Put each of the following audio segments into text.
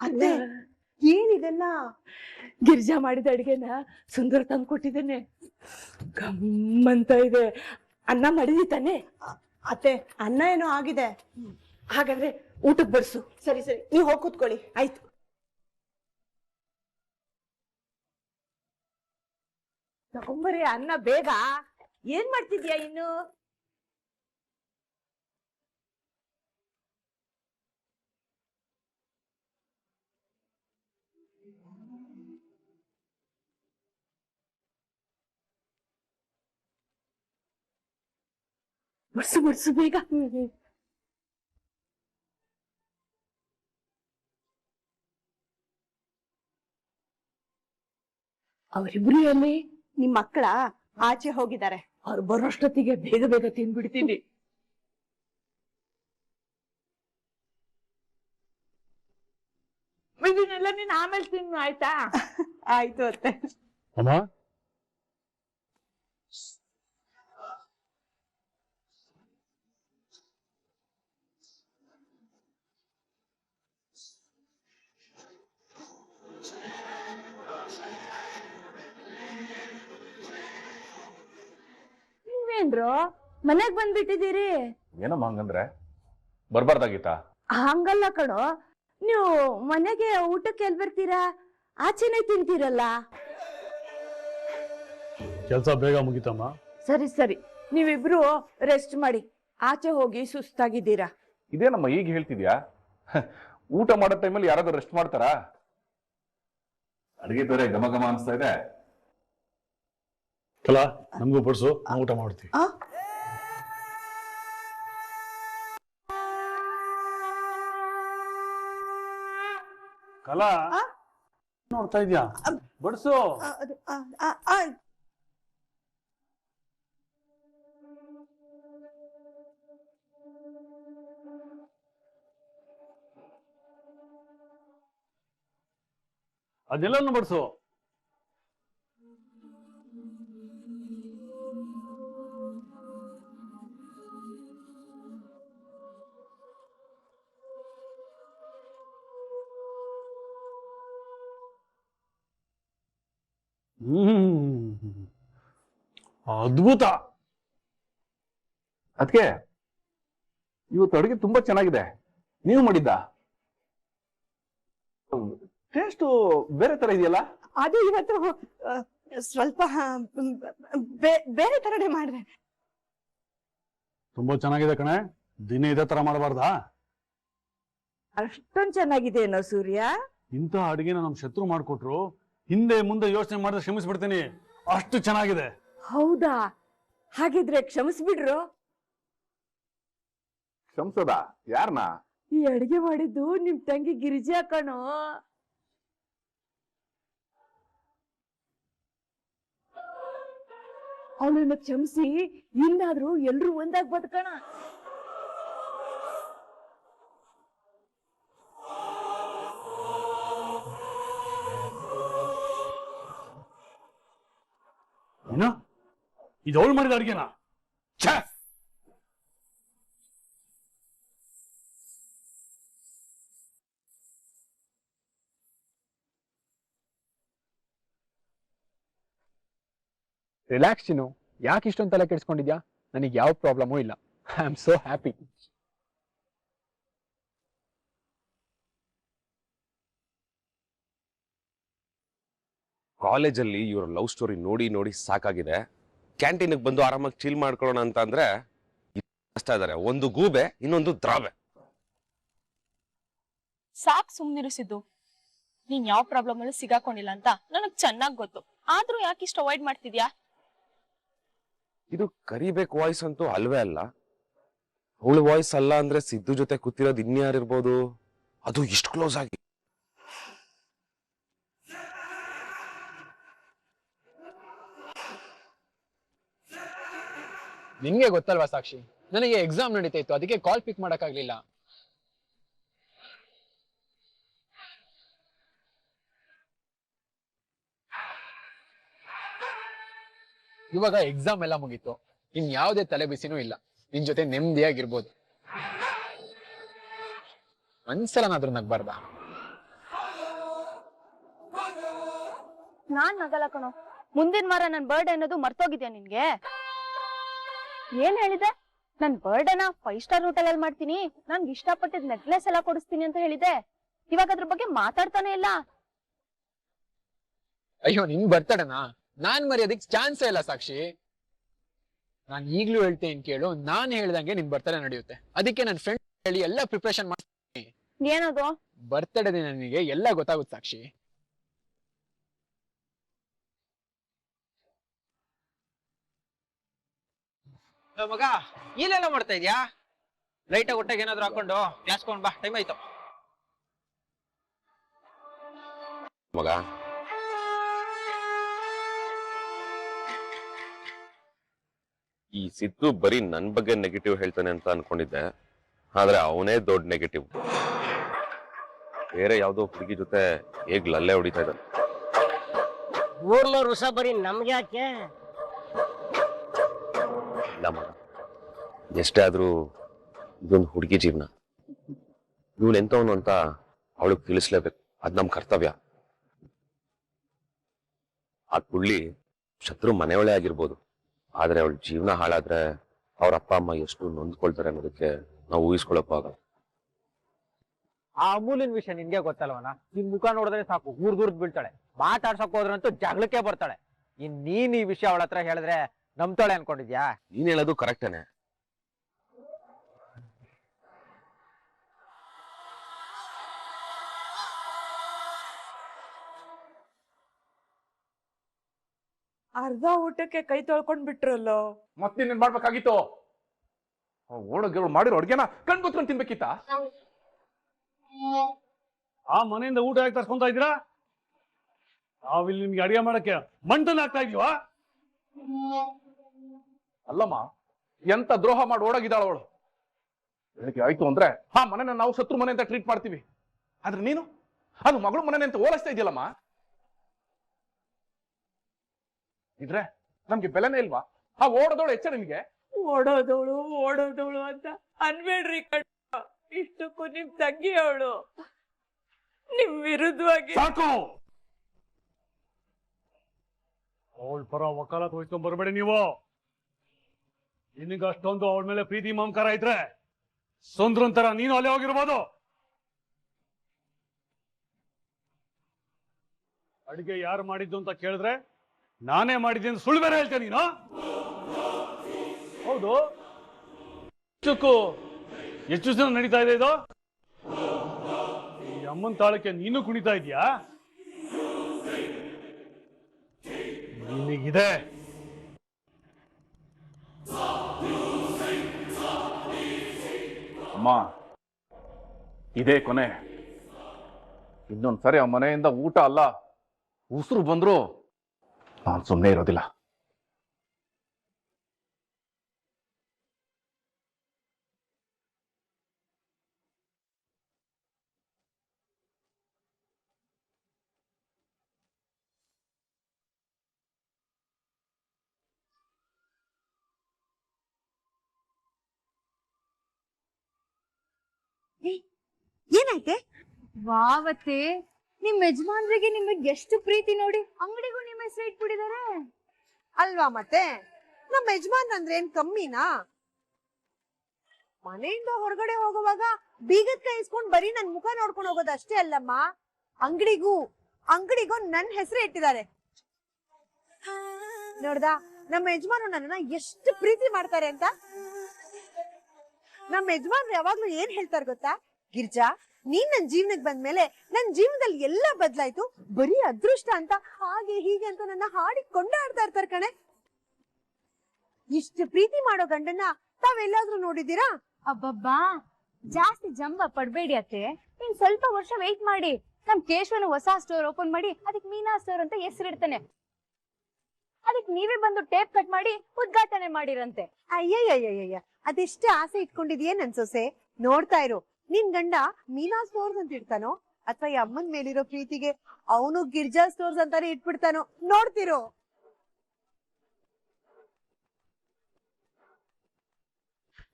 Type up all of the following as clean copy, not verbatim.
ಅತ್ತೆ ಏನಿದೆಲ್ಲ? ಗಿರಿಜಾ ಮಾಡಿದ ಅಡಿಗೆನ ಸುಂದರ ತಂದು ಕೊಟ್ಟಿದ್ದೇನೆ. ಗಮ್ಮಂತ ಇದೆ. ಅನ್ನ ಮಾಡಿದಿ ತಾನೆ? ಅತ್ತೆ ಅನ್ನ ಏನೋ ಆಗಿದೆ. ಹಾಗಾದ್ರೆ ಊಟಕ್ಕೆ ಬಡಿಸು. ಸರಿ ಸರಿ, ನೀವು ಹೋಗಿ ಕೂತ್ಕೊಳ್ಳಿ. ಆಯ್ತು. ತಗೊಂಬರಿ ಅನ್ನ ಬೇಗ. ಏನ್ ಮಾಡ್ತಿದ್ಯಾ ಇನ್ನು? ಬಡ್ಸು ಬೇಗ. ಅವರಿಬ್ರು ಎಲ್ಲಿ? ನಿಮ್ ಮಕ್ಕಳ ಆಚೆ ಹೋಗಿದ್ದಾರೆ. ಅವ್ರು ಬರೋಷ್ಟೊತ್ತಿಗೆ ಬೇಗ ಬೇಗ ತಿಂದ್ಬಿಡ್ತೀನಿ. ಇದನ್ನೆಲ್ಲ ನೀನ್ ಆಮೇಲೆ ತಿನ್ನು, ಆಯ್ತಾ? ಆಯ್ತು ಅತ್ತೆ. ಅಮ್ಮ, ನೀವೇನ್ರು ಮನೆಗ್ ಬಂದ್ಬಿಟ್ಟಿದ್ದೀರಿ? ಏನಮ್ಮ ಹಂಗಂದ್ರೆ? ಬರ್ಬಾರ್ದಾಗಿತ್ತ? ಹಂಗಲ್ಲ ಕಣೋ, ನೀವು ಮನೆಗೆ ಊಟಕ್ಕೆ ಎಲ್ ಬರ್ತೀರಾ? ಆಚೆನೆ ತಿಂತೀರಲ್ಲ. ಕೆಲಸ ಬೇಗ ಮುಗಿತಮ್ಮ. ಸರಿ ಸರಿ, ನೀವಿಬ್ರು ರೆಸ್ಟ್ ಮಾಡಿ. ಆಚೆ ಹೋಗಿ ಸುಸ್ತಾಗಿದ್ದೀರಾ. ಇದೇನಮ್ಮ ಈಗ ಹೇಳ್ತಿದ್ಯಾ? ಊಟ ಮಾಡೋ ಟೈಮಲ್ಲಿ ಯಾರಾದ್ರೂ ರೆಸ್ಟ್ ಮಾಡ್ತಾರಾ? ಅಡಿಗೆ ಬೇರೆ ಘಮ ಘಮ ಅನಿಸ್ತಾ ಇದೆ. ಕಲಾ, ನಮಗೂ ಬಡಿಸು, ನಾವು ಊಟ ಮಾಡ್ತೀವಿ. ಕಲಾ, ನೋಡ್ತಾ ಇದ್ಯಾ? ಬಡಿಸು. ಅದೆಲ್ಲನೂ ಬಡಿಸು. ಅದ್ಭುತ. ಅದಕ್ಕೆ ಇವತ್ತು ಅಡುಗೆ ತುಂಬಾ ಚೆನ್ನಾಗಿದೆ. ನೀವು ಮಾಡಿದ್ದ? ಟೇಸ್ಟು ಬೇರೆ ತರ ಇದೆಯಲ್ಲ? ಅದು ಇವತ್ತು ಸ್ವಲ್ಪ ಬೇರೆ ತರನೇ ಮಾಡಿದೆ. ತುಂಬಾ ಚೆನ್ನಾಗಿದೆ ಕಣೆ. ದಿನ ಇದೇ ತರ ಮಾಡಬಾರ್ದಾ? ಅಷ್ಟೊಂದ್ ಚೆನ್ನಾಗಿದೆನೋ ಸೂರ್ಯ? ಇಂಥ ಅಡಿಗೆನ ನಮ್ ಶತ್ರು ಮಾಡ್ಕೊಟ್ರು ಹಿಂದೆ ಮುಂದೆ ಯೋಚನೆ ಮಾಡಿದ್ರೆ ಕ್ಷಮಿಸ್ಬಿಡ್ತೀನಿ, ಅಷ್ಟು ಚೆನ್ನಾಗಿದೆ. ಹೌದಾ? ಹಾಗಿದ್ರೆ ಕ್ಷಮಿಸ್ಬಿಡ್ರು. ಕ್ಷಮಿಸೋದ? ಯಾರನ್ನ? ಈ ಅಡಿಗೆ ಮಾಡಿದ್ದು ನಿಮ್ ತಂಗಿ ಗಿರಿಜಾ ಕಣೋ. ಅವಳನ್ನ ಕ್ಷಮಿಸಿ ಇನ್ನಾದ್ರೂ ಎಲ್ರು ಒಂದಾಗ್ ಬದುಕೋಣ. ಏನು? ಇದು ಅವಳು ಮಾಡಿದ ಅಡಿಗೆನಾ? ಛೇ! ರಿಲ್ಯಾಕ್ಸ್ ಚಿನ್ನು, ಯಾಕೆ ಇಷ್ಟೊಂದು ತಲೆ ಕೆಡಿಸ್ಕೊಂಡಿದ್ಯಾ? ನನಗೆ ಯಾವ ಪ್ರಾಬ್ಲಮೂ ಇಲ್ಲ. I am so happy. ಕಾಲೇಜಲ್ಲಿ ಇವ್ರ ಲವ್ ಸ್ಟೋರಿ ನೋಡಿ ನೋಡಿ ಸಾಕಾಗಿದೆ. ಕ್ಯಾಂಟೀನ್ಗೆ ಬಂದು ಆರಾಮಾಗಿ ಚಿಲ್ ಮಾಡ್ಕೊಳ್ಳೋಣ ಅಂತ ಅಂದ್ರೆ ಕಷ್ಟ ಇದಾರೆ. ಒಂದು ಗೂಬೆ, ಇನ್ನೊಂದು ದ್ರಾಬೆ. ಸಾಕ್ ಸುಮ್ನಿರಿಸಿದ್ದು. ನೀನ್ ಯಾವ ಪ್ರಾಬ್ಲಮ್ ಅಲ್ಲೂ ಸಿಗಾಕೊಂಡಿಲ್ಲ ಅಂತ ನನಗ್ ಚೆನ್ನಾಗ್ ಗೊತ್ತು. ಆದ್ರೂ ಯಾಕೆ ಇಷ್ಟ ಅವಾಯ್ಡ್ ಮಾಡ್ತಿದ್ಯಾ? ಇದು ಕರಿಬೇಕು ವಾಯ್ಸ್ ಅಂತೂ ಅಲ್ವೇ ಅಲ್ಲ. ಅವಳು ವಾಯ್ಸ್ ಅಲ್ಲ ಅಂದ್ರೆ ಸಿದ್ದು ಜೊತೆ ಕೂತಿರೋದು ಇನ್ಯಾರಿರ್ಬೋದು? ಅದು ಇಷ್ಟು ಕ್ಲೋಸ್ ಆಗಿ. ನಿನ್ಗೆ ಗೊತ್ತಲ್ವಾ ಸಾಕ್ಷಿ, ನನಗೆ ಎಕ್ಸಾಮ್ ನಡೀತಾ ಇತ್ತು, ಅದಕ್ಕೆ ಕಾಲ್ ಪಿಕ್ ಮಾಡಕ್ಕಾಗ್ಲಿಲ್ಲ. ಇವಾಗ ಎಕ್ಸಾಮ್ ಎಲ್ಲ ಮುಗೀತು, ಇನ್ಯಾವುದೇ ತಲೆ ಬಿಸಿನೂ ಇಲ್ಲ. ನಿನ್ ಜೊತೆ ನೆಮ್ಮದಿಯಾಗಿರ್ಬೋದು. ಒಂದ್ಸಲನಾದ್ರೂ ನಗ್ಬಾರ್ದ? ನಾನ್ ನಗಲ್ಲ ಕಣೋ. ಮುಂದಿನ ವಾರ ನನ್ ಬರ್ಡೇ ಅನ್ನೋದು ಮರ್ತೋಗಿದ್ಯಾ ನಿನ್ಗೆ? ಏನ್ ಹೇಳಿದೆ? ನನ್ ಬರ್ಡೇನ 5 ಸ್ಟಾರ್ ಹೋಟೆಲ್ ಅಲ್ಲಿ ಮಾಡ್ತೀನಿ, ನನ್ಗೆ ಇಷ್ಟಪಟ್ಟಿದ್ ನೆಕ್ಲೆಸ್ ಎಲ್ಲ ಕೊಡಿಸ್ತೀನಿ ಅಂತ ಹೇಳಿದೆ. ಇವಾಗ ಅದ್ರ ಬಗ್ಗೆ ಮಾತಾಡ್ತಾನೆ ಇಲ್ಲ. ಅಯ್ಯೋ, ನಿನ್ ಬರ್ತಡೇನಾ? ನಾನ್ ಮರ್ಯಾದಕ್ ಚಾನ್ಸೇ ಇಲ್ಲ ಸಾಕ್ಷಿ. ನಾನ್ ಈಗ್ಲೂ ಹೇಳ್ತೇನೆ ಕೇಳು, ನಾನ್ ಹೇಳ್ದಂಗೆ ನಿನ್ ಬರ್ತಡೇ ನಡೆಯುತ್ತೆ. ಅದಕ್ಕೆ ನನ್ ಫ್ರೆಂಡ್ ಹೇಳಿ ಎಲ್ಲ ಪ್ರಿಪರೇಷನ್ ಮಾಡ್ತೀನಿ. ಏನದು? ಬರ್ತಡೇ ದಿನ ನಿನಗೆ ಎಲ್ಲ ಗೊತ್ತಾಗುತ್ತೆ ಸಾಕ್ಷಿ. ಮಗ ಇಲ್ಲೆಲ್ಲ ಮಾಡ್ತಾ ಇದ್ಯಾ? ಲೈಟ್ ಆಗಿ ಹೊಟ್ಟೆಗೆ ಏನಾದ್ರು ಹಾಕೊಂಡು ಕ್ಲಾಸ್ ಕೊಂಡ್ ಬಾ, ಟೈಮ್ ಆಯ್ತು. ಮಗ, ಈ ಸಿದ್ದು ಬರೀ ನನ್ ಬಗ್ಗೆ ನೆಗೆಟಿವ್ ಹೇಳ್ತಾನೆ ಅಂತ ಅನ್ಕೊಂಡಿದ್ದೆ, ಆದ್ರೆ ಅವನೇ ದೊಡ್ಡ ನೆಗೆಟಿವ್. ಬೇರೆ ಯಾವ್ದೋ ಹುಡುಗಿ ಜೊತೆ ಹೇಗ್ ಲಲ್ಲೆ ಹೊಡಿತಾ ಇದ್ದಾನೆ. ಊರ್ಲೋ ರುಸ ಬರೀ ನಮ್ಗೆ ಯಾಕೆ? ಇಲ್ಲ ಮಗ, ಎಷ್ಟೇ ಆದ್ರೂ ಇದೊಂದು ಹುಡುಗಿ ಜೀವನ. ಇವಳು ಎಂತವನು ಅಂತ ಅವಳಿಗೆ ತಿಳಿಸ್ಲೇಬೇಕು, ಅದ್ ನಮ್ ಕರ್ತವ್ಯ. ಆ ಕುಳ್ಳಿ ಶತ್ರು ಮನೆಯೊಳೆ ಆಗಿರ್ಬೋದು, ಆದ್ರೆ ಅವಳ ಜೀವನ ಹಾಳಾದ್ರೆ ಅವ್ರ ಅಪ್ಪ ಅಮ್ಮ ಎಷ್ಟು ನೊಂದ್ಕೊಳ್ತಾರೆ ಅನ್ನೋದಕ್ಕೆ ನಾವು ಊಹಿಸ್ಕೊಳಕ್ಕೂ ಆಗಲ್ಲ. ಆ ಅಮೂಲಿನ ವಿಷಯ ನಿನ್ಗೆ ಗೊತ್ತಲ್ವನ? ನಿನ್ ಮುಖ ನೋಡಿದ್ರೆ ಸಾಕು ದೂರದ್ ಬೀಳ್ತಾಳೆ. ಮಾತಾಡ್ಸಕ್ ಹೋದ್ರಂತೂ ಜಗಳಕ್ಕೆ ಬರ್ತಾಳೆ. ನೀನ್ ಈ ವಿಷಯ ಅವಳ ಹತ್ರ ಹೇಳಿದ್ರೆ ನಂಬ್ತಾಳೆ ಅನ್ಕೊಂಡಿದ್ಯಾ? ನೀನ್ ಹೇಳೋದು ಕರೆಕ್ಟೇನೆ. ಅರ್ಧ ಊಟಕ್ಕೆ ಕೈ ತೊಳ್ಕೊಂಡ್ ಬಿಟ್ರಲ್ಲೋ. ಮತ್ತಿನ್ನೇನ್ ಮಾಡ್ಬೇಕಾಗಿತ್ತು? ಓಡೋಗಿರೋ ಮಾಡಿರೋ ಅಡ್ಗೆನ ಕಣ್ ಕೂತ್ಕೊಂಡು ತಿನ್ಬೇಕಿತ್ತ? ಆ ಮನೆಯಿಂದ ಊಟ ಯಾಕೆ ತರ್ಸ್ಕೊಂತ ಇದ್ದೀರಾ? ನಾವಿಲ್ಲಿ ನಿಮ್ಗೆ ಅಡಿಗೆ ಮಾಡಕ್ಕೆ ಮಂಟನ್ ಆಗ್ತಾ ಇದೀವಾ? ಅಲ್ಲಮ್ಮ, ಎಂತ ದ್ರೋಹ ಮಾಡಿ ಓಡೋಗಿದ್ದಾಳ ಅವಳು. ಬೆಳಿಗ್ಗೆ ಆಯ್ತು ಅಂದ್ರೆ ಆ ಮನೆನ ನಾವು ಶತ್ರು ಮನೆ ಅಂತ ಟ್ರೀಟ್ ಮಾಡ್ತೀವಿ, ಆದ್ರೆ ನೀನು ಅದು ಮಗಳು ಮನೆ ಅಂತ ಓಲಸ್ತಾ ಇದೆಯಲ್ಲಮ್ಮ. ಇದ್ರೆ ನಮ್ಗೆ ಬೆಲೆನೇ ಇಲ್ವಾ? ಆ ಓಡೋದವಳು ಎಚ್ಚರ ನಿಮ್ಗೆ? ಓಡೋದವಳು ಅಂತ ಅನ್ಬೇಡ್ರಿ ಕಣ್ಣ. ಇಷ್ಟಕ್ಕೂ ನಿಮ್ ತಂಗಿ ಅವಳು. ನಿಮ್ ವಿರುದ್ಧವಾಗಿ ಸಾಕು. ಅವಳ ಪರ ವಕಾಲತ್ ವಹಿಸ್ಕೊಂಡ್ ಬರ್ಬೇಡಿ ನೀವು. ನಿನಗ ಅಷ್ಟೊಂದು ಅವಳ ಮೇಲೆ ಪ್ರೀತಿ ಮಮಕಾರ ಇದ್ರೆ ಸುಂದ್ರನ್ ತರ ನೀನು ಅಲ್ಲೇ ಹೋಗಿರ್ಬೋದು. ಅಡಿಗೆ ಯಾರು ಮಾಡಿದ್ದು ಅಂತ ಕೇಳಿದ್ರೆ ನಾನೇ ಮಾಡಿದ್ದೆ ಅಂತ ಸುಳ್ಳು ಬೇರೆ ಹೇಳ್ತೇನೆ ನೀನು. ಹೌದು, ಎಷ್ಟು ದಿನ ನಡೀತಾ ಇದೆ ಇದು? ಈ ಅಮ್ಮನ ತಾಳಕ್ಕೆ ನೀನು ಕುಣಿತಾ ಇದೀಯಾ? ನಿನಗಿದೆ ಅಮ್ಮ, ಇದೇ ಕೊನೆ. ಇನ್ನೊಂದ್ಸರಿ ಆ ಮನೆಯಿಂದ ಊಟ ಅಲ್ಲ ಉಸಿರು ಬಂದ್ರು ನಾನು ಸುಮ್ಮನೆ ಇರೋದಿಲ್ಲ. ಏನಾಯ್ತೆ? ವಾವತ್ತೆ, ನಿಮ್ ಯಜಮಾನ್ರಿಗೆ ನಿಮಗ್ ಎಷ್ಟು ಪ್ರೀತಿ ನೋಡಿ, ಅಂಗಡಿಗೂ ನಿಮ್ಮ ಹೆಸರು ಇಟ್ಬಿಟ್ಟಿದ್ದಾರೆ ಅಲ್ವಾ ಮತ್ತೆ? ನಮ್ಮ ಯಜಮಾನ್ ಅಂದ್ರೆ ಏನ್ ಕಮ್ಮಿನಾ? ಮನೆಯಿಂದ ಹೊರಗಡೆ ಹೋಗುವಾಗ ಬೀಗದ ಕೈ ಇಸ್ಕೊಂಡ್ ಬರೀ ನನ್ ಮುಖ ನೋಡ್ಕೊಂಡು ಹೋಗೋದು ಅಷ್ಟೇ ಅಲ್ಲಮ್ಮ, ಅಂಗಡಿಗೂ ನನ್ ಹೆಸರು ಇಟ್ಟಿದ್ದಾರೆ. ನೋಡ್ದಾ ನಮ್ಮ ಯಜಮಾನು ನನ್ನನ್ನ ಎಷ್ಟು ಪ್ರೀತಿ ಮಾಡ್ತಾರೆ ಅಂತ? ನಮ್ಮ ಯಜಮಾನ್ರು ಯಾವಾಗ್ಲೂ ಏನ್ ಹೇಳ್ತಾರೆ ಗೊತ್ತಾ? ಗಿರ್ಜಾ, ನೀನ್ ನನ್ ಜೀವನಕ್ಕೆ ಬಂದ್ಮೇಲೆ ನನ್ ಜೀವನದಲ್ಲಿ ಎಲ್ಲ ಬದ್ಲಾಯ್ತು, ಬರೀ ಅದೃಷ್ಟ ಅಂತ, ಹಾಗೆ ಹೀಗೆ ಅಂತ ನನ್ನ ಹಾಡಿ ಕೊಂಡಾಡ್ತಾ ಇರ್ತಾರೆ ಕಣೆ. ಇಷ್ಟು ಪ್ರೀತಿ ಮಾಡೋ ಗಂಡನ್ನ ತಾವೆಲ್ಲಾದ್ರೂ ನೋಡಿದೀರಾ? ಅಬ್ಬಬ್ಬಾ, ಜಾಸ್ತಿ ಜಂಬ ಪಡ್ಬೇಡಿ ಅತ್ತೆ. ಇನ್ ಸ್ವಲ್ಪ ವರ್ಷ ವೆಯ್ಟ್ ಮಾಡಿ, ನಮ್ ಕೇಶವನು ಹೊಸ ಸ್ಟೋರ್ ಓಪನ್ ಮಾಡಿ ಅದಕ್ಕೆ ಮೀನಾ ಸ್ಟೋರ್ ಅಂತ ಹೆಸರಿಡ್ತಾನೆ. ಅದಕ್ಕೆ ನೀವೇ ಬಂದು ಟೇಪ್ ಕಟ್ ಮಾಡಿ ಉದ್ಘಾಟನೆ ಮಾಡಿರಂತೆ. ಅಯ್ಯಯ್ಯಯ್ಯಯ್ಯ, ಅದೆಷ್ಟೇ ಆಸೆ ಇಟ್ಕೊಂಡಿದ್ಯೇ ನನ್ ಸೊಸೆ. ನೋಡ್ತಾ ಇರು, ನಿನ್ ಗಂಡ ಮೀನಾ ಸ್ಟೋರ್ಸ್ ಅಂತ ಇಡ್ತಾನೋ ಅಥವಾ ಈ ಅಮ್ಮನ್ ಮೇಲಿರೋ ಪ್ರೀತಿಗೆ ಅವನು ಗಿರ್ಜಾ ಸ್ಟೋರ್ಸ್ ಅಂತಾನೆ ಇಟ್ಬಿಡ್ತಾನೋ, ನೋಡ್ತಿರೋ.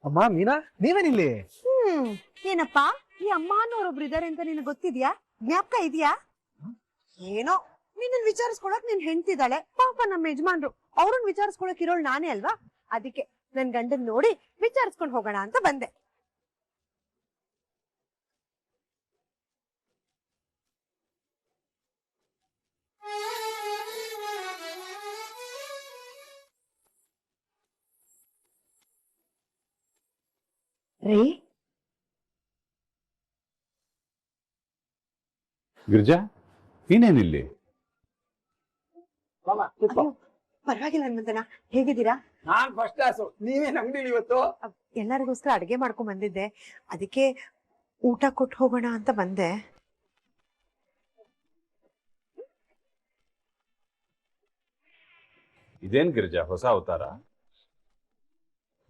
ಅಮ್ಮ ಮೀನಾ ನೀವೇನಿಲ್ಲಿ? ಏನಪ್ಪಾ ಈ ಅಮ್ಮ ಅನ್ನೋರೊಬ್ರು ಇದಾರೆ ಅಂತ ನಿನಗೆ ಗೊತ್ತಿದ್ಯಾ? ಜ್ಞಾಪಕ ಇದೆಯಾ? ಏನೋ ನಿನ್ನ ವಿಚಾರಿಸ್ಕೊಳಕ್ ನಿನ್ ಹೆಂಡ್ತಿದ್ದಾಳೆ, ಪಾಪ ನಮ್ಮ ಯಜಮಾನ್ರು ಅವ್ರನ್ನ ವಿಚಾರಿಸ್ಕೊಳಕ್ ಇರೋಳು ನಾನೇ ಅಲ್ವಾ? ಅದಕ್ಕೆ ನನ್ ಗಂಡನ್ ನೋಡಿ ವಿಚಾರಿಸ್ಕೊಂಡ್ ಹೋಗೋಣ ಅಂತ ಬಂದೆ. ರೀ ಗಿರ್ಜಾ, ನೀನೇನಿಲ್ಲಿ? ಪರವಾಗಿಲ್ಲ ಹನುಮಂತನ, ಹೇಗಿದ್ದೀರಾ? ನಾನ್ ಫಸ್ಟ್ ಕ್ಲಾಸು. ನೀವೇನ್ ಅಂಗಡಿಲಿ ಇವತ್ತು? ಎಲ್ಲರಿಗೋಸ್ಕರ ಅಡ್ಗೆ ಮಾಡ್ಕೊಂಡ್ ಬಂದಿದ್ದೆ, ಅದಕ್ಕೆ ಊಟ ಕೊಟ್ಟು ಹೋಗೋಣ ಅಂತ ಬಂದೆ. ಇದೇನ್ ಗಿರಿಜಾ ಹೊಸ ಅವತಾರ?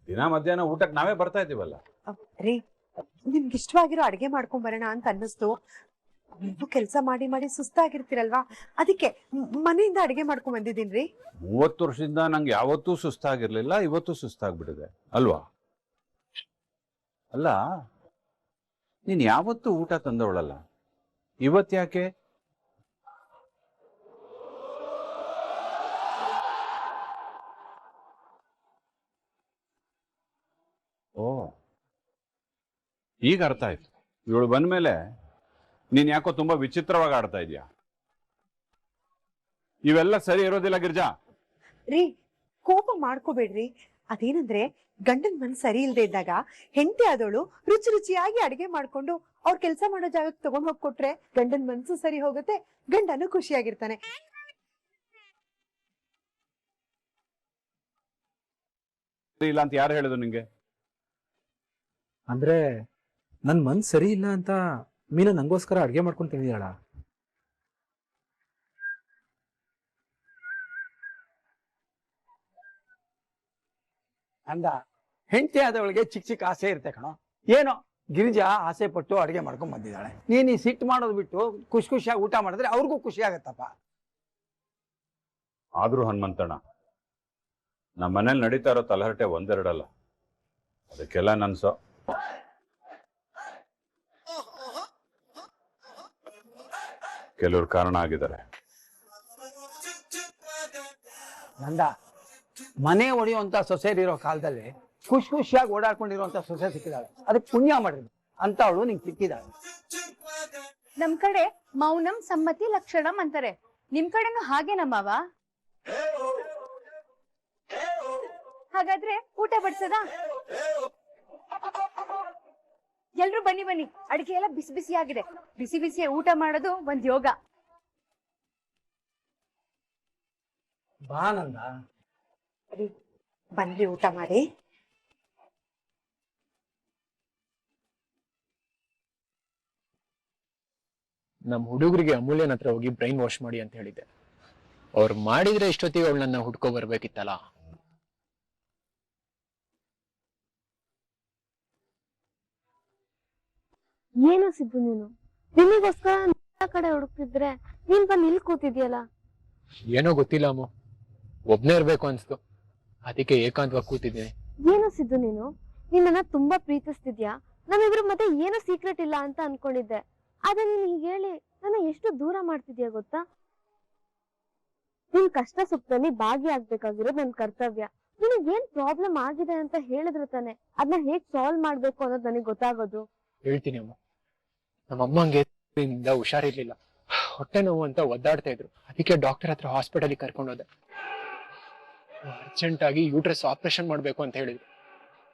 ದಿನ ಮಧ್ಯಾಹ್ನ ಊಟಕ್ಕೆ ನಾವೇ ಬರ್ತಾ ಇದೀವಲ್ಲ. ರೀ, ನಿಮ್ಗೆ ಇಷ್ಟವಾಗಿರೋ ಅಡ್ಗೆ ಮಾಡ್ಕೊಂಡ್ ಬರೋಣ ಅಂತ ಅನ್ನಿಸ್ತು. ನೀವು ಕೆಲಸ ಮಾಡಿ ಮಾಡಿ ಸುಸ್ತಾಗಿರ್ತೀರಲ್ವಾ, ಅದಕ್ಕೆ ಮನೆಯಿಂದ ಅಡ್ಗೆ ಮಾಡ್ಕೊಂಡ್ ಬಂದಿದ್ದೀನ್ರಿ. 30 ವರ್ಷದಿಂದ ನಂಗೆ ಯಾವತ್ತೂ ಸುಸ್ತಾಗಿರ್ಲಿಲ್ಲ, ಇವತ್ತು ಸುಸ್ತಾಗ್ಬಿಟ್ಟಿದೆ ಅಲ್ವಾ? ಅಲ್ಲ, ನೀನ್ ಯಾವತ್ತೂ ಊಟ ತಂದವಳಲ್ಲ, ಇವತ್ ಯಾಕೆ? ಓ, ಈಗ ಅರ್ಥ ಆಯ್ತು. ಇವಳು ಬಂದ್ಮೇಲೆ ನೀನ್ ಯಾಕೋ ತುಂಬಾ ವಿಚಿತ್ರವಾಗಿ ಆಡ್ತಾ ಇದೀಯ. ಇವೆಲ್ಲ ಸರಿ ಇರೋದಿಲ್ಲ ಗಿರ್ಜಾ. ರೀ, ಕೋಪ ಮಾಡ್ಕೋಬೇಡ್ರಿ. ಅದೇನಂದ್ರೆ ಗಂಡನ್ ಮನ್ಸ್ ಸರಿ ಇಲ್ದೇ ಇದ್ದಾಗ ಹೆಂಡತಿ ಆದವಳು ರುಚಿ ರುಚಿಯಾಗಿ ಅಡಿಗೆ ಮಾಡ್ಕೊಂಡು ಅವ್ರ ಕೆಲ್ಸ ಮಾಡೋ ಜಾಗಕ್ಕೆ ತಗೊಂಡ್ ಹೋಗ್ ಕೊಟ್ರೆ ಗಂಡನ್ ಮನ್ಸು ಸರಿ ಹೋಗುತ್ತೆ, ಗಂಡನು ಖುಷಿಯಾಗಿರ್ತಾನೆ. ಇಲ್ಲ ಅಂತ ಯಾರು ಹೇಳಿದ್ರು ನಿಂಗೆ? ಅಂದ್ರೆ ನನ್ ಮನ್ಸ್ ಸರಿ ಇಲ್ಲ ಅಂತ ಮೀನಾ ನಂಗೋಸ್ಕರ ಅಡ್ಗೆ ಮಾಡ್ಕೊಂಡು ತಿಂದಿದ್ದಾಳ. ಅಂದ ಹೆಂಡತಿ ಆದವಳಿಗೆ ಚಿಕ್ಕ ಚಿಕ್ಕ ಆಸೆ ಇರುತ್ತೆ ಕಣೋ. ಏನೋ ಗಿರಿಜಾ ಆಸೆ ಪಟ್ಟು ಅಡುಗೆ ಮಾಡ್ಕೊಂಡ್ ಬಂದಿದ್ದಾಳೆ. ನೀನ್ ಈ ಸಿಟ್ಟು ಮಾಡೋದು ಬಿಟ್ಟು ಖುಷಿ ಖುಷಿಯಾಗಿ ಊಟ ಮಾಡಿದ್ರೆ ಅವ್ರಿಗೂ ಖುಷಿ ಆಗತ್ತಪ್ಪ. ಆದ್ರೂ ಹನುಮಂತಣ್ಣ, ನಮ್ಮ ಮನೇಲಿ ನಡೀತಾ ಇರೋ ತಲಹರಟೆ ಒಂದೆರಡಲ್ಲ, ಅದಕ್ಕೆಲ್ಲ ನನ್ಸೋ ಕೆಲವ್ರು ಕಾರಣ ಆಗಿದ್ದಾರೆ. ನಂದ, ಮನೆ ಹೊಡೆಯುವಂತ ಸೊಸೆರಿರೋ ಕಾಲದಲ್ಲಿ ಖುಷಿ ಖುಷಿಯಾಗಿ ಓಡಾಡ್ಕೊಂಡಿರುವಂತ ಸೊಸೆ ಸಿಕ್ಕಿದಾಳೆ. ಅದಕ್ಕೆ ಪುಣ್ಯ ಮಾಡಿದ್ರು ಅಂತ ಅವಳು ನಿಂಗೆ ಸಿಕ್ಕಿದಾಳೆ. ನಮ್ ಕಡೆ ಮೌನಂ ಸಮ್ಮತಿ ಲಕ್ಷಣಂ ಅಂತಾರೆ, ನಿಮ್ ಕಡೆನೂ ಹಾಗೇನಾ ಮಾವ? ಹಾಗಾದ್ರೆ ಊಟ ಬಡ್ಸದ? ಎಲ್ರು ಬನ್ನಿ ಬನ್ನಿ, ಅಡಿಗೆ ಎಲ್ಲ ಬಿಸಿ ಬಿಸಿ ಆಗಿದೆ. ಬಿಸಿ ಬಿಸಿ ಊಟ ಮಾಡೋದು ಒಂದ್ ಯೋಗ. ಬಾ ನಂದ. ಬನ್ರಿ ಊಟ ಮಾಡಿ. ನಮ್ ಹುಡುಗರಿಗೆ ಅಮೂಲ್ಯನ ಹತ್ರ ಹೋಗಿ ಬ್ರೈನ್ ವಾಶ್ ಮಾಡಿ ಅಂತ ಹೇಳಿದ್ದೆ. ಅವ್ರು ಮಾಡಿದ್ರೆ ಇಷ್ಟೊತ್ತಿಗೆ ಅವಳು ನನ್ನ ಹುಡ್ಕೋ ಬರ್ಬೇಕಿತ್ತಲ್ಲ. ಏನು ಸಿದ್ದು ನೀನು? ನಿಮಗೋಸ್ಕರ ಕಡೆ ಹುಡುಕ್ತಿದ್ರೆ ನೀನ್ ಬಂದು ಇಲ್ಲಿ ಕೂತಿದ್ಯಲ್ಲ. ಏನೋ ಗೊತ್ತಿಲ್ಲ ಅಮ್ಮ, ಒಬ್ನೇ ಇರ್ಬೇಕು ಅನ್ಸ್ತು, ಅದಕ್ಕೆ ಏಕಾಂತವಾಗಿ ಕೂತಿದ್ದೀನಿ. ಏನು ಸಿದ್ದು ನೀನು? ನಿನ್ನ ತುಂಬಾ ಪ್ರೀತಿಸ್ತಿದ್ಯಾ, ನಮ್ಮಿಬ್ರ ಮತ್ತೆ ಏನೋ ಸೀಕ್ರೆಟ್ ಇಲ್ಲ ಅಂತ ಅನ್ಕೊಂಡಿದ್ದೆ. ಆದ್ರೆ ನೀನ್ ಹೀಗೆ ಹೇಳಿ ನನ್ನ ಎಷ್ಟು ದೂರ ಮಾಡ್ತಿದ್ಯಾ ಗೊತ್ತಾ? ನಿನ್ ಕಷ್ಟ ಸುಖದಲ್ಲಿ ಭಾಗಿಯಾಗ್ಬೇಕಾಗಿರೋದು ನನ್ ಕರ್ತವ್ಯ. ನಿನಗ್ ಏನ್ ಪ್ರಾಬ್ಲಮ್ ಆಗಿದೆ ಅಂತ ಹೇಳಿದ್ರು ತಾನೆ ಅದನ್ನ ಹೇಗ್ ಸಾಲ್ವ್ ಮಾಡ್ಬೇಕು ಅನ್ನೋದು ನನಗೆ ಗೊತ್ತಾಗೋದು. ಹೇಳ್ತೀನಿ ಅಮ್ಮ, ನಮ್ಮ ಅಮ್ಮಂಗೆ ಹುಷಾರಿರ್ಲಿಲ್ಲ, ಹೊಟ್ಟೆ ನೋವು ಅಂತ ಒದ್ದಾಡ್ತಾ ಇದ್ರು. ಅದಕ್ಕೆ ಡಾಕ್ಟರ್ ಹತ್ರ ಹಾಸ್ಪಿಟಲ್ ಕರ್ಕೊಂಡು ಹೋದೆ. ಅರ್ಜೆಂಟ್ ಆಗಿ ಯೂಟ್ರಸ್ ಆಪರೇಷನ್ ಮಾಡ್ಬೇಕು ಅಂತ ಹೇಳಿದ್ರು.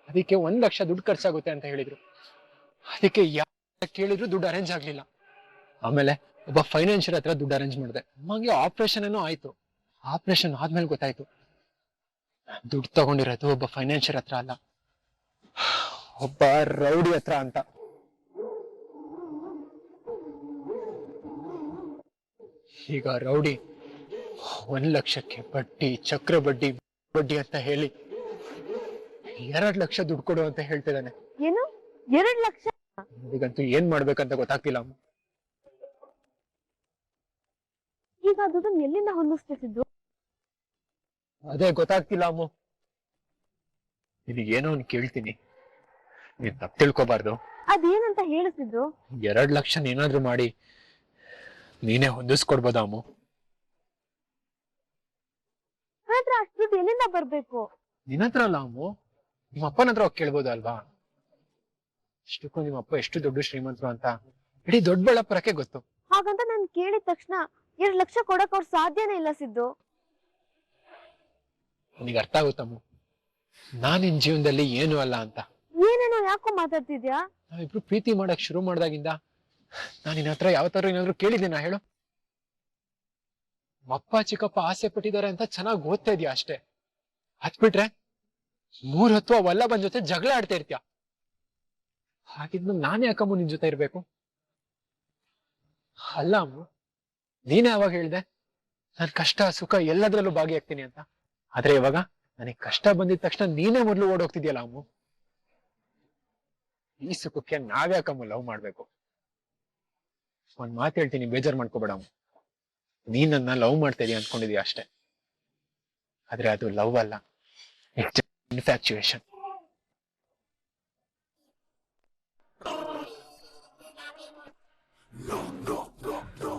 ಅದಕ್ಕೆ 1 ಲಕ್ಷ ದುಡ್ಡು ಖರ್ಚಾಗುತ್ತೆ ಅಂತ ಹೇಳಿದ್ರು. ಅದಕ್ಕೆ ಯಾರು ಕೇಳಿದ್ರು ದುಡ್ಡು ಅರೇಂಜ್ ಆಗ್ಲಿಲ್ಲ. ಆಮೇಲೆ ಒಬ್ಬ ಫೈನಾನ್ಷಿಯರ್ ಹತ್ರ ದುಡ್ಡು ಅರೇಂಜ್ ಮಾಡಿದೆ. ಅಮ್ಮಂಗೆ ಆಪರೇಷನ್ ಏನೋ ಆಯ್ತು. ಆಪರೇಷನ್ ಆದ್ಮೇಲೆ ಗೊತ್ತಾಯ್ತು ದುಡ್ಡು ತಗೊಂಡಿರೋದು ಒಬ್ಬ ಫೈನಾನ್ಷಿಯರ್ ಹತ್ರ ಅಲ್ಲ, ಒಬ್ಬ ರೌಡಿ ಹತ್ರ ಅಂತ. ಈಗ ರೌಡಿ 1 ಲಕ್ಷಕ್ಕೆ ಬಡ್ಡಿ, ಚಕ್ರ ಬಡ್ಡಿ, ಬಡ್ಡಿ ಅಂತ ಹೇಳಿ 2 ಲಕ್ಷ ದುಡ್ಡು ಕೊಡು ಅಂತ ಹೇಳ್ತಿದ್ದಾನೆ. ಏನು 2 ಲಕ್ಷ? ಈಗಂತೂ ಏನ್ ಮಾಡ್ಬೇಕಂತ ಗೊತ್ತಾಗ್ತಿಲ್ಲ ಅಮ್ಮ. ಈಗ ದುಡ್ಡು ಎಲ್ಲಿಂದ ಹೊಂದಿಸ್ತಿದ್ದು? ಅದೇ ಗೊತ್ತಾಗ್ತಿಲ್ಲ ಅಮ್ಮ. ನಿನಗೇನೋ ಕೇಳ್ತೀನಿ, ನೀನ್ ತಪ್ಪು ತಿಳ್ಕೊಬಾರ್ದು. ಅದೇನಂತ ಹೇಳಿಸಿದ್ದು? 2 ಲಕ್ಷ ಏನಾದ್ರೂ ಮಾಡಿ ನೀನೇ ಹೊಂದಿಸ್ಕೊಡ್ಬೋದ ಅಮ್ಮು? ಆದ್ರೆ ಅಷ್ಟು ದುಡ್ಡು ಎಲ್ಲಿಂದ ಬರ್ಬೇಕು? ನಿನ್ನ ಹತ್ರ ಅಲ್ಲ ಅಮ್ಮು, ನಿಮ್ಮ ಅಪ್ಪನ ಹತ್ರ ಹೋಗಿ ಕೇಳ್ಬೋದಲ್ವಾ? ಅಷ್ಟಕ್ಕೂ ನಿಮ್ಮ ಅಪ್ಪ ಎಷ್ಟು ದೊಡ್ಡ ಶ್ರೀಮಂತರು ಅಂತ ಇಡೀ ದೊಡ್ಡಬಳ್ಳಾಪುರಕ್ಕೆ ಗೊತ್ತು. ಹಾಗಂತ ನಾನ್ ಕೇಳಿದ ತಕ್ಷಣ 2 ಲಕ್ಷ ಕೊಡಕ್ ಅವ್ರ ಸಾಧ್ಯನೇ ಇಲ್ಲ ಸಿದ್ದು. ನನಗೆ ಅರ್ಥ ಆಗುತ್ತಮ್ಮ, ನಾನ್ ನಿನ್ ಜೀವನದಲ್ಲಿ ಏನು ಅಲ್ಲ ಅಂತ. ಏನೇನೋ ಯಾಕೋ ಮಾತಾಡ್ತಿದ್ಯಾ? ನಾವಿಬ್ರು ಪ್ರೀತಿ ಮಾಡಕ್ ಶುರು ಮಾಡ್ದಾಗಿಂದ ನಾನು ನಿನ್ನ ಹತ್ರ ಯಾವತ್ತಾರು ಏನಾದ್ರು ಕೇಳಿದ್ದೀನ ಹೇಳು? ಅಪ್ಪ ಚಿಕ್ಕಪ್ಪ ಆಸೆ ಪಟ್ಟಿದ್ದಾರೆ ಅಂತ ಚೆನ್ನಾಗಿ ಓದ್ತಾ ಇದೀಯ ಅಷ್ಟೇ. ಹತ್ಬಿಟ್ರೆ 3 ಹೊತ್ತು ಆ ವಲ್ಲಭನ್ ಜೊತೆ ಜಗಳ ಆಡ್ತಾ ಇರ್ತೀಯ. ಹಾಗಿದ್ಮೇಲೆ ನಾನೇ ಯಾಕಮ್ಮ ನಿನ್ ಜೊತೆ ಇರ್ಬೇಕು? ಅಲ್ಲ ಅಮ್ಮ, ನೀನೇ ಯಾವಾಗ ಹೇಳ್ದೆ ನನ್ ಕಷ್ಟ ಸುಖ ಎಲ್ಲದ್ರಲ್ಲೂ ಭಾಗಿಯಾಗ್ತೀನಿ ಅಂತ? ಆದ್ರೆ ಇವಾಗ ನನಗೆ ಕಷ್ಟ ಬಂದಿದ ತಕ್ಷಣ ನೀನೇ ಮೊದ್ಲು ಓಡೋಗ್ತಿದ್ಯಲ್ಲ ಅಮ್ಮ. ಈ ಸುಖಕ್ಕೆ ನಾವ್ಯಾಕಮ್ಮ ಲವ್ ಮಾಡ್ಬೇಕು? ಒಂದ್ ಮಾತು ಹೇಳ್ತೀನಿ, ಬೇಜಾರ್ ಮಾಡ್ಕೋಬೇಡ ಅಮ್ಮ. ನೀನ್ ನನ್ನ ಲವ್ ಮಾಡ್ತಾ ಇದೀಯ ಅನ್ಕೊಂಡಿದೀಯ ಅಷ್ಟೇ. ಆದ್ರೆ ಅದು ಲವ್ ಅಲ್ಲ, ಇಟ್ಸ್ ಇನ್ಫ್ಯಾಕ್ಚುಯೇಷನ್.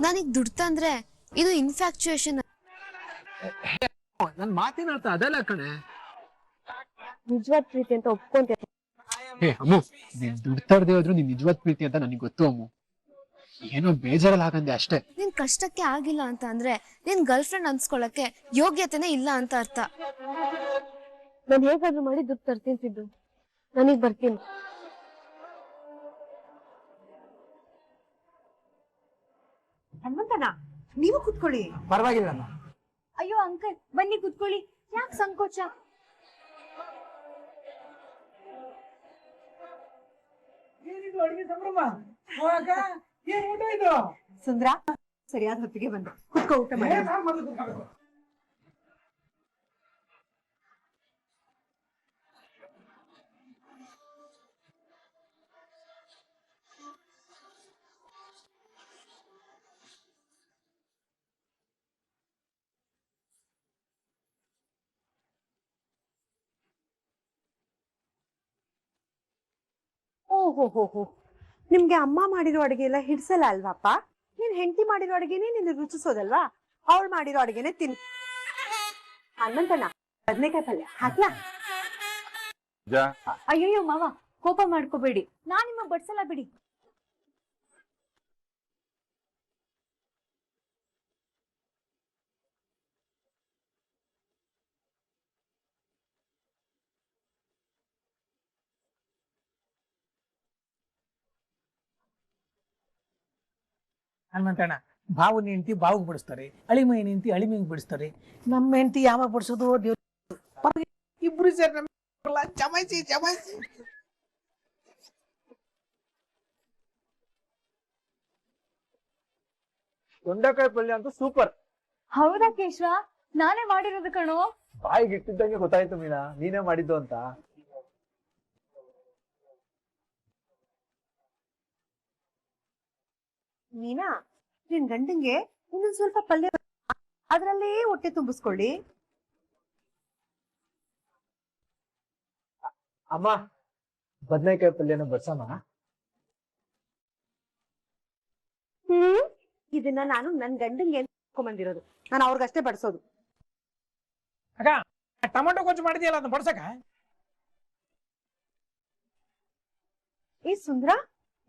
ನನಗ್ ದುಡ್ಡು ತಂದ್ರೆ ಇದು ಇನ್ಫ್ಯಾಕ್ಚುಯೇಷನ್. ನನ್ ಮಾತಿನ ಅರ್ಥ ಅದಲ್ಲ ಕಣೆ. ನಿಜವಾದ ಪ್ರೀತಿ ಅಂತ ಒಪ್ಕೊಂತ. ಹೇ ಅಮ್ಮು, ನೀನ್ ದುಡ್ಡು ತರದೇ ಹೋದ್ರು ನಿನ್ ನಿಜವಾದ ಪ್ರೀತಿ ಅಂತ ನನಗೆ ಗೊತ್ತು ಅಮ್ಮು. ಏನೋ ಬೇಜಾರಲ್ಲಿ ಹಾಗಂದೆ ಅಷ್ಟೇ. ನಿನ್ ಕಷ್ಟಕ್ಕೆ ಆಗಿಲ್ಲ ಅಂತ ಅಂದ್ರೆ ನಿನ್ ಗರ್ಲ್ ಫ್ರೆಂಡ್ ಅನ್ಸ್ಕೊಳಕ್ಕೆ ಯೋಗ್ಯತೆನೇ ಇಲ್ಲ ಅಂತ ಅರ್ಥ. ನಾನು ಹೇಗಾದ್ರೂ ಮಾಡಿ ದುಡ್ಡು ತರ್ತೀನಿ ಸಿದ್ದು, ನನಗ್ ಬರ್ತೀನಿ. ಹನುಮಂತನ, ನೀವು ಕುತ್ಕೊಳ್ಳಿ. ಪರವಾಗಿಲ್ಲ. ಅಯ್ಯೋ ಅಂಕಲ್, ಬನ್ನಿ ಕುತ್ಕೊಳ್ಳಿ. ಯಾಕೆ ಸಂಕೋಚ? ಸುಂದ್ರ, ಸರಿಯಾದ ಹೊತ್ತಿಗೆ ಬಂದು ಕುತ್ಕೋ, ಊಟ ಮಾಡಿ. ಓಹೋ, ನಿಮ್ಗೆ ಅಮ್ಮ ಮಾಡಿರೋ ಅಡುಗೆ ಎಲ್ಲ ಹಿಡ್ಸಲ್ಲ ಅಲ್ವಾಪ್ಪ? ನೀನ್ ಹೆಂಡತಿ ಮಾಡಿರೋ ಅಡುಗೆನೇ ನಿನ್ನ ರುಚಿಸೋದಲ್ವಾ? ಅವಳು ಮಾಡಿರೋ ಅಡುಗೆನೆ ತಿನ್. ಹನುಮಂತಣ್ಣ, ಬದನೆಕಾಯಿ ಪಲ್ಯ ಹಾಕ್ಲಾ? ಅಯ್ಯಯ್ಯೋ ಮಾವ, ಕೋಪ ಮಾಡ್ಕೋಬೇಡಿ, ನಾನ್ ನಿಮ್ಮ ಬಡ್ಸಲ್ಲ ಬಿಡಿ. ಹನುಮಂತಣ್ಣ, ಬಾವು ಹೆಂಡತಿ ಬಾವಿಗೆ ಬಿಡಿಸ್ತಾರೆ, ಅಳಿಮೈ ಹೆಂಡತಿ ಅಳಿಮಿಗೆ ಬಿಡಿಸ್ತಾರೆ. ನಮ್ಮ ಹೆಂಡತಿ ಯಾವಾಗ ಬಿಡಿಸೋದು ದೇವ್ರು. ಇಬ್ರು ಸೇರಿ ಜಮಾಯಿಸಿ. ದೊಂಡೆಕಾಯಿ ಪಲ್ಯ ಅಂತೂ ಸೂಪರ್. ಹೌದಾ ಕೇಶವ? ನಾನೇ ಮಾಡಿರೋದು ಕಣೋ. ಬಾಯಿಗೆ ಇಟ್ಟಿದ್ದಂಗೆ ಗೊತ್ತಾಯ್ತು ಮೀನಾ, ನೀನೇ ಮಾಡಿದ್ದು ಅಂತ. ಮೀನಾ, ನಿನ್ ಗಂಡಂಗೆ ಇನ್ನೊಂದ್ ಸ್ವಲ್ಪ ಪಲ್ಯ ಅದ್ರಲ್ಲೇ ಹೊಟ್ಟೆ ತುಂಬಿಸ್ಕೊಳ್ಳಿ. ಅಮ್ಮ, ಬದನೆಕಾಯಿ ಪಲ್ಯನ ಬಡ್ಸಮ್ಮ. ಇದನ್ನ ನಾನು ನನ್ ಗಂಡಂಗೆ ಬಂದಿರೋದು, ನಾನು ಅವ್ರಿಗಷ್ಟೇ ಬಡಿಸೋದು. ಅಕ್ಕ, ಟೊಮೆಟೊ ಗೊಜ್ಜು ಮಾಡಿದ್ಯಲ್ಲ, ಅದನ್ನ ಬಡ್ಸಕ. ಏ ಸುಂದ್ರ,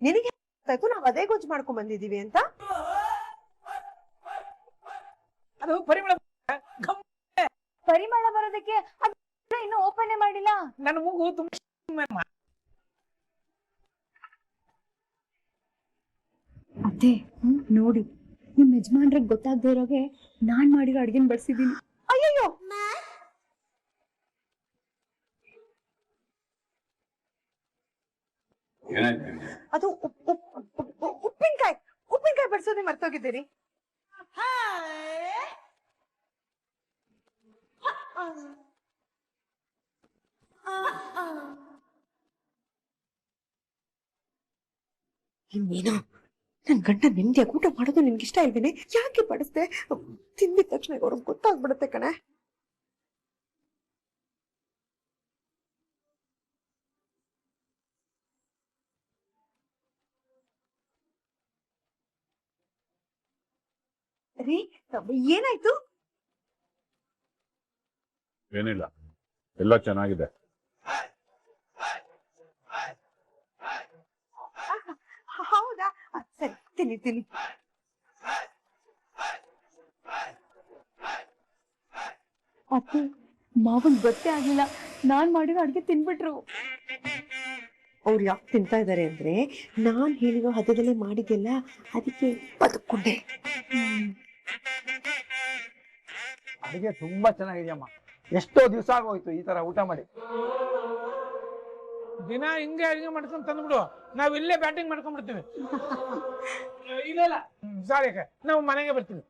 ನಿನಗೆ ಗೊತ್ತಾಯ್ತು ನಾವ್ ಅದೇ ಗೊಜ್ಜು ಮಾಡ್ಕೊಂಡ್ ಬಂದಿದೀವಿ ಅಂತ? ಅದು ಪರಿಮಳ ಬರೋದಕ್ಕೆ ಇನ್ನು ಓಪನ್ ಮಾಡಿಲ್ಲ. ನನ್ನ ಮೂಗು ತುಂಬಾ. ಅದೇ ನೋಡಿ, ನಿಮ್ ಯಜಮಾನ್ರಿಗೆ ಗೊತ್ತಾಗದೇ ಇರೋಗೆ ನಾನ್ ಮಾಡಿರೋ ಅಡ್ಗೆನ ಬಡ್ಸಿದೀನಿ. ಅಯ್ಯಯ್ಯೋ, ಅದು ಉಪ್ಪಿನಕಾಯಿ ಬಡ್ಸೋದೇ ಮರ್ತೋಗಿದ್ದೀರಿ. ನೀನು ನನ್ ಗಂಡ ನೆಮ್ಮದಿಯಾಗಿ ಊಟ ಮಾಡೋದು ನಿನ್ಗೆ ಇಷ್ಟ ಇಲ್ವೇನೆ? ಯಾಕೆ ಬಡಿಸ್ದೆ? ತಿಂದಿದ ತಕ್ಷಣ ಅವ್ರಿಗೆ ಗೊತ್ತಾಗ್ಬಿಡುತ್ತೆ ಕಣೆ. ರೀ ಏನಾಯ್ತು? ಏನಿಲ್ಲ, ಎಲ್ಲ ಚೆನ್ನಾಗಿದೆ. ಹೌದಾ? ಸರಿ, ತಿನ್ನಿ. ಅತ್ತೆ ಮಾವನ್ ಗೊತ್ತೇ ಆಗ್ಲಿಲ್ಲ, ನಾನ್ ಮಾಡಿರೋ ಅಡ್ಗೆ ತಿನ್ಬಿಟ್ರು. ಅವ್ರು ಯಾಕೆ ತಿಂತಾ ಇದಾರೆ ಅಂದ್ರೆ ನಾನ್ ಹೇಳಿರೋ ಹದದಲ್ಲೇ ಮಾಡಿದ್ಯಲ್ಲ, ಅದಕ್ಕೆ ಬದುಕೊಂಡೆ. ಅಡಿಗೆ ತುಂಬಾ ಚೆನ್ನಾಗಿದೆಯಮ್ಮ. ಎಷ್ಟೋ ದಿವಸ ಆಗೋಯ್ತು ಈ ತರ ಊಟ ಮಾಡಿ. ದಿನ ಹಿಂಗೆ ಅಡಿಗೆ ಮಾಡ್ಕೊಂಡ್ ತಂದ್ಬಿಡು, ನಾವ್ ಇಲ್ಲೇ ಬ್ಯಾಟಿಂಗ್ ಮಾಡ್ಕೊಂಡ್ಬಿಡ್ತೀವಿ. ಇಲ್ಲ ಸಾರಿ, ನಾವು ಮನೆಗೆ ಬರ್ತೀವಿ.